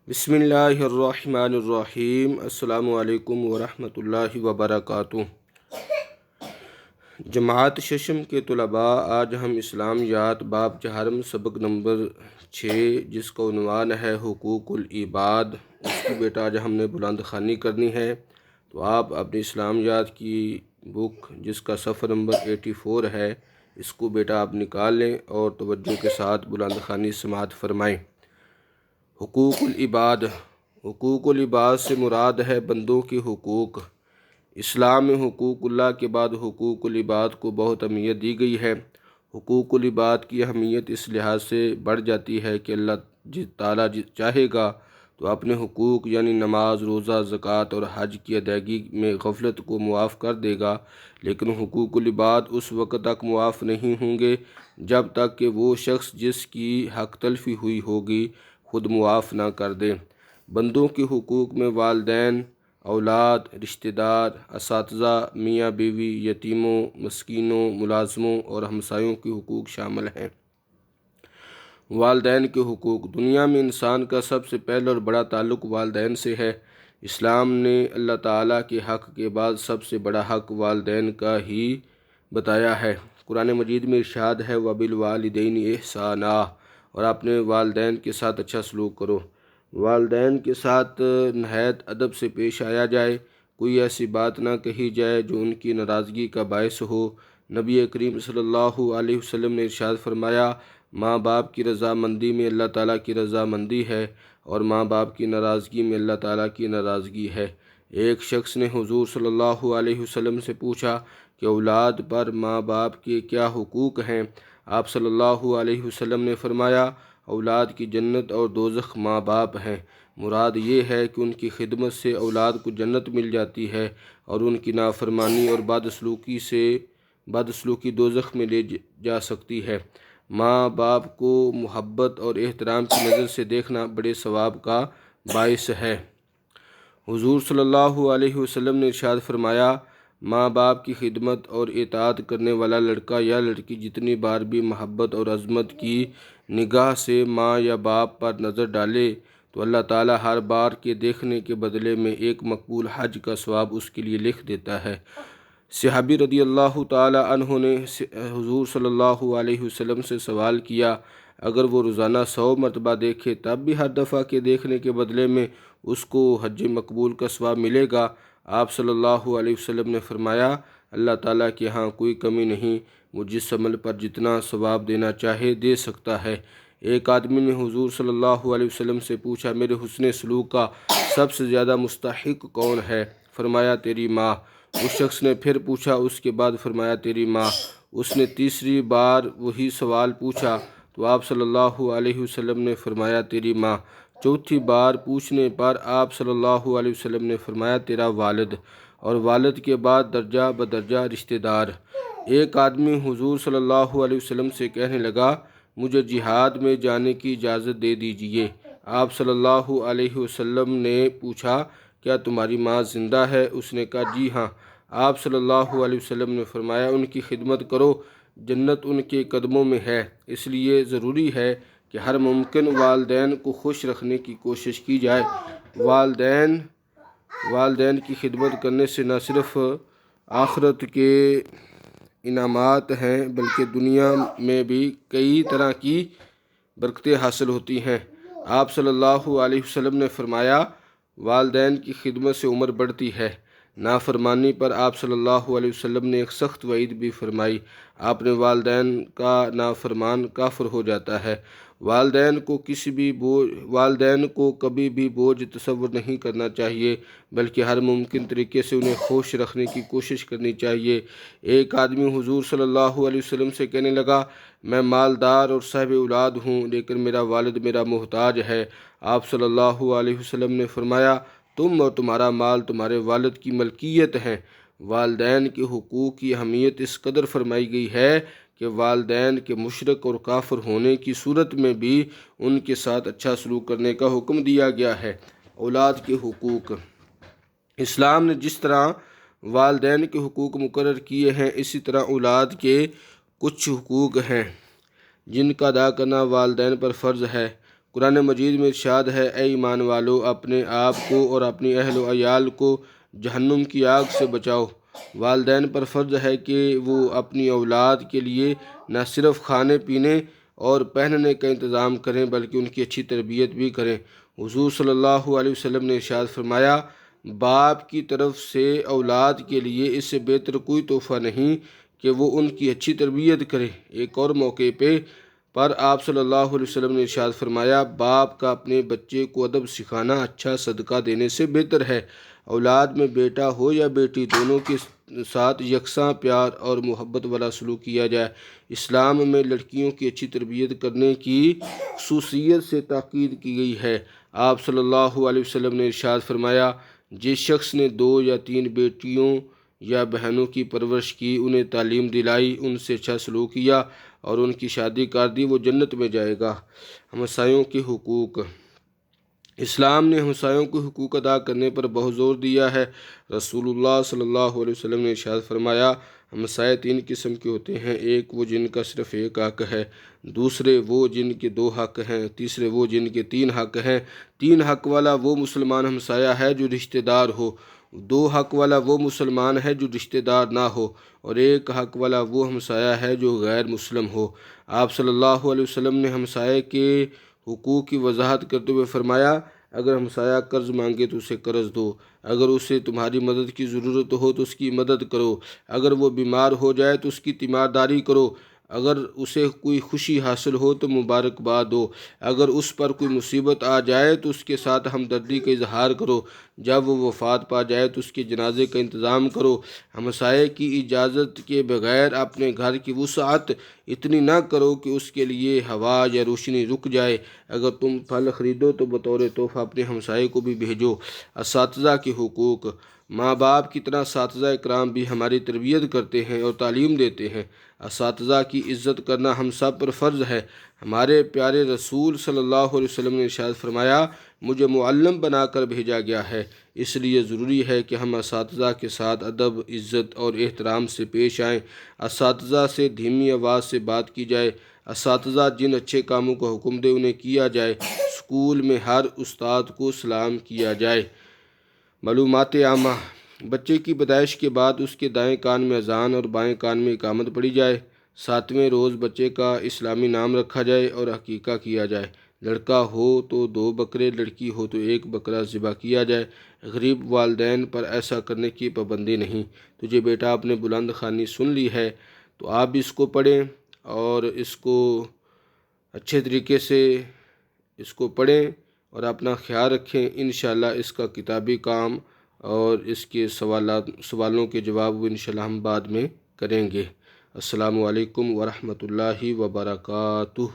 بسم اللہ الرحمن الرحیم۔ السلام علیکم ورحمۃ اللہ وبرکاتہ۔ جماعت ششم کے طلباء، آج ہم اسلامیات باب چہارم سبق نمبر 6 جس کا عنوان ہے حقوق العباد، اس کی بیٹا آج ہم نے بلند خوانی کرنی ہے۔ تو آپ اپنی اسلامیات کی بک جس کا صفحہ نمبر 84 ہے، اس کو بیٹا آپ نکال لیں اور توجہ کے ساتھ بلند خوانی سماعت فرمائیں۔ حقوق العباد۔ حقوق العباد سے مراد ہے بندوں کے حقوق۔ اسلام میں حقوق اللہ کے بعد حقوق العباد کو بہت اہمیت دی گئی ہے۔ حقوق العباد کی اہمیت اس لحاظ سے بڑھ جاتی ہے کہ اللہ تعالیٰ چاہے گا تو اپنے حقوق یعنی نماز، روزہ، زکوٰۃ اور حج کی ادائیگی میں غفلت کو معاف کر دے گا، لیکن حقوق العباد اس وقت تک معاف نہیں ہوں گے جب تک کہ وہ شخص جس کی حق تلفی ہوئی ہوگی خود معاف نہ کر دے۔ بندوں کے حقوق میں والدین، اولاد، رشتہ دار، اساتذہ، میاں بیوی، یتیموں، مسکینوں، ملازموں اور ہمسایوں کے حقوق شامل ہیں۔ والدین کے حقوق۔ دنیا میں انسان کا سب سے پہلا اور بڑا تعلق والدین سے ہے۔ اسلام نے اللہ تعالیٰ کے حق کے بعد سب سے بڑا حق والدین کا ہی بتایا ہے۔ قرآن مجید میں ارشاد ہے وَبِالْوَالِدَيْنِ إِحْسَانًا، اور اپنے والدین کے ساتھ اچھا سلوک کرو۔ والدین کے ساتھ نہایت ادب سے پیش آیا جائے، کوئی ایسی بات نہ کہی جائے جو ان کی ناراضگی کا باعث ہو۔ نبی کریم صلی اللہ علیہ وسلم نے ارشاد فرمایا ماں باپ کی رضامندی میں اللہ تعالیٰ کی رضامندی ہے اور ماں باپ کی ناراضگی میں اللہ تعالیٰ کی ناراضگی ہے۔ ایک شخص نے حضور صلی اللہ علیہ وسلم سے پوچھا کہ اولاد پر ماں باپ کے کیا حقوق ہیں؟ آپ صلی اللہ علیہ وسلم نے فرمایا اولاد کی جنت اور دوزخ ماں باپ ہیں۔ مراد یہ ہے کہ ان کی خدمت سے اولاد کو جنت مل جاتی ہے اور ان کی نافرمانی اور بدسلوکی دوزخ میں لے جا سکتی ہے۔ ماں باپ کو محبت اور احترام کی نظر سے دیکھنا بڑے ثواب کا باعث ہے۔ حضور صلی اللہ علیہ وسلم نے ارشاد فرمایا ماں باپ کی خدمت اور اطاعت کرنے والا لڑکا یا لڑکی جتنی بار بھی محبت اور عظمت کی نگاہ سے ماں یا باپ پر نظر ڈالے تو اللہ تعالیٰ ہر بار کے دیکھنے کے بدلے میں ایک مقبول حج کا ثواب اس کے لیے لکھ دیتا ہے۔ صحابی رضی اللہ تعالیٰ عنہ نے حضور صلی اللہ علیہ وسلم سے سوال کیا اگر وہ روزانہ 100 مرتبہ دیکھے تب بھی ہر دفعہ کے دیکھنے کے بدلے میں اس کو حج مقبول کا ثواب ملے گا؟ آپ صلی اللہ علیہ وسلم نے فرمایا اللہ تعالیٰ کے ہاں کوئی کمی نہیں، وہ جس عمل پر جتنا ثواب دینا چاہے دے سکتا ہے۔ ایک آدمی نے حضور صلی اللہ علیہ وسلم سے پوچھا میرے حسن سلوک کا سب سے زیادہ مستحق کون ہے؟ فرمایا تیری ماں۔ اس شخص نے پھر پوچھا، اس کے بعد فرمایا تیری ماں۔ اس نے تیسری بار وہی سوال پوچھا تو آپ صلی اللہ علیہ وسلم نے فرمایا تیری ماں۔ چوتھی بار پوچھنے پر آپ صلی اللہ علیہ وسلم نے فرمایا تیرا والد، اور والد کے بعد درجہ بدرجہ رشتہ دار۔ ایک آدمی حضور صلی اللہ علیہ وسلم سے کہنے لگا مجھے جہاد میں جانے کی اجازت دے دیجیے۔ آپ صلی اللہ علیہ وسلم نے پوچھا کیا تمہاری ماں زندہ ہے؟ اس نے کہا جی ہاں۔ آپ صلی اللہ علیہ وسلم نے فرمایا ان کی خدمت کرو، جنت ان کے قدموں میں ہے۔ اس لیے ضروری ہے کہ ہر ممکن والدین کو خوش رکھنے کی کوشش کی جائے۔ والدین کی خدمت کرنے سے نہ صرف آخرت کے انعامات ہیں بلکہ دنیا میں بھی کئی طرح کی برکتیں حاصل ہوتی ہیں۔ آپ صلی اللہ علیہ وسلم نے فرمایا والدین کی خدمت سے عمر بڑھتی ہے۔ نافرمانی پر آپ صلی اللہ علیہ وسلم نے ایک سخت وعید بھی فرمائی، اپنے والدین کا نافرمان کافر ہو جاتا ہے۔ والدین کو کبھی بھی بوجھ تصور نہیں کرنا چاہیے بلکہ ہر ممکن طریقے سے انہیں خوش رکھنے کی کوشش کرنی چاہیے۔ ایک آدمی حضور صلی اللہ علیہ وسلم سے کہنے لگا میں مالدار اور صاحب اولاد ہوں لیکن میرا والد میرا محتاج ہے۔ آپ صلی اللہ علیہ وسلم نے فرمایا تم اور تمہارا مال تمہارے والد کی ملکیت ہیں۔ والدین کے حقوق کی اہمیت اس قدر فرمائی گئی ہے کہ والدین کے مشرک اور کافر ہونے کی صورت میں بھی ان کے ساتھ اچھا سلوک کرنے کا حکم دیا گیا ہے۔ اولاد کے حقوق۔ اسلام نے جس طرح والدین کے حقوق مقرر کیے ہیں اسی طرح اولاد کے کچھ حقوق ہیں جن کا ادا کرنا والدین پر فرض ہے۔ قرآن مجید میں ارشاد ہے، اے ایمان والو، اپنے آپ کو اور اپنی اہل و عیال کو جہنم کی آگ سے بچاؤ۔ والدین پر فرض ہے کہ وہ اپنی اولاد کے لیے نہ صرف کھانے پینے اور پہننے کا انتظام کریں بلکہ ان کی اچھی تربیت بھی کریں۔ حضور صلی اللہ علیہ وسلم نے ارشاد فرمایا، باپ کی طرف سے اولاد کے لیے اس سے بہتر کوئی تحفہ نہیں کہ وہ ان کی اچھی تربیت کرے۔ ایک اور موقع پر آپ صلی اللہ علیہ وسلم نے ارشاد فرمایا، باپ کا اپنے بچے کو ادب سکھانا اچھا صدقہ دینے سے بہتر ہے۔ اولاد میں بیٹا ہو یا بیٹی، دونوں کے ساتھ یکساں پیار اور محبت والا سلوک کیا جائے۔ اسلام میں لڑکیوں کی اچھی تربیت کرنے کی خصوصیت سے تاکید کی گئی ہے۔ آپ صلی اللہ علیہ وسلم نے ارشاد فرمایا، جس شخص نے 2 یا 3 بیٹیوں یا بہنوں کی پرورش کی، انہیں تعلیم دلائی، ان سے اچھا سلوک کیا اور ان کی شادی کر دی، وہ جنت میں جائے گا۔ ہمسایوں کے حقوق۔ اسلام نے ہمسایوں کو حقوق ادا کرنے پر بہت زور دیا ہے۔ رسول اللہ صلی اللہ علیہ وسلم نے ارشاد فرمایا، ہمسائے 3 قسم کے ہوتے ہیں، ایک وہ جن کا صرف ایک حق ہے، دوسرے وہ جن کے 2 حق ہیں، تیسرے وہ جن کے 3 حق ہیں۔ 3 حق والا وہ مسلمان ہمسایہ ہے جو رشتہ دار ہو، 2 حق والا وہ مسلمان ہے جو رشتہ دار نہ ہو، اور 1 حق والا وہ ہمسایہ ہے جو غیر مسلم ہو۔ آپ صلی اللہ علیہ وسلم نے ہمسائے کے حقوق کی وضاحت کرتے ہوئے فرمایا، اگر ہمسایہ قرض مانگے تو اسے قرض دو، اگر اسے تمہاری مدد کی ضرورت ہو تو اس کی مدد کرو، اگر وہ بیمار ہو جائے تو اس کی تیمارداری کرو، اگر اسے کوئی خوشی حاصل ہو تو مبارکباد دو، اگر اس پر کوئی مصیبت آ جائے تو اس کے ساتھ ہمدردی کا اظہار کرو، جب وہ وفات پا جائے تو اس کے جنازے کا انتظام کرو۔ ہمسائے کی اجازت کے بغیر اپنے گھر کی وسعت اتنی نہ کرو کہ اس کے لیے ہوا یا روشنی رک جائے۔ اگر تم پھل خریدو تو بطور تحفہ اپنے ہمسائے کو بھی بھیجو۔ اساتذہ کے حقوق۔ ماں باپ کی طرح اساتذہ کرام بھی ہماری تربیت کرتے ہیں اور تعلیم دیتے ہیں۔ اساتذہ کی عزت کرنا ہم سب پر فرض ہے۔ ہمارے پیارے رسول صلی اللہ علیہ وسلم نے ارشاد فرمایا، مجھے معلم بنا کر بھیجا گیا ہے، اس لیے ضروری ہے کہ ہم اساتذہ کے ساتھ ادب، عزت اور احترام سے پیش آئیں۔ اساتذہ سے دھیمی آواز سے بات کی جائے۔ اساتذہ جن اچھے کاموں کا حکم دے انہیں کیا جائے۔ اسکول میں ہر استاد کو سلام کیا جائے۔ معلومات عامہ۔ بچے کی پیدائش کے بعد اس کے دائیں کان میں اذان اور بائیں کان میں اقامت پڑھی جائے۔ 7ویں روز بچے کا اسلامی نام رکھا جائے اور عقیقہ کیا جائے۔ لڑکا ہو تو 2 بکرے، لڑکی ہو تو 1 بکرا ذبح کیا جائے۔ غریب والدین پر ایسا کرنے کی پابندی نہیں۔ تجھے بیٹا آپ نے بلند خوانی سن لی ہے تو آپ بھی اس کو پڑھیں اور اس کو اچھے طریقے سے اس کو پڑھیں اور اپنا خیال رکھیں۔ انشاءاللہ اس کا کتابی کام اور اس کے سوالوں کے جواب انشاءاللہ ہم بعد میں کریں گے۔ السلام علیکم ورحمۃ اللہ وبرکاتہ۔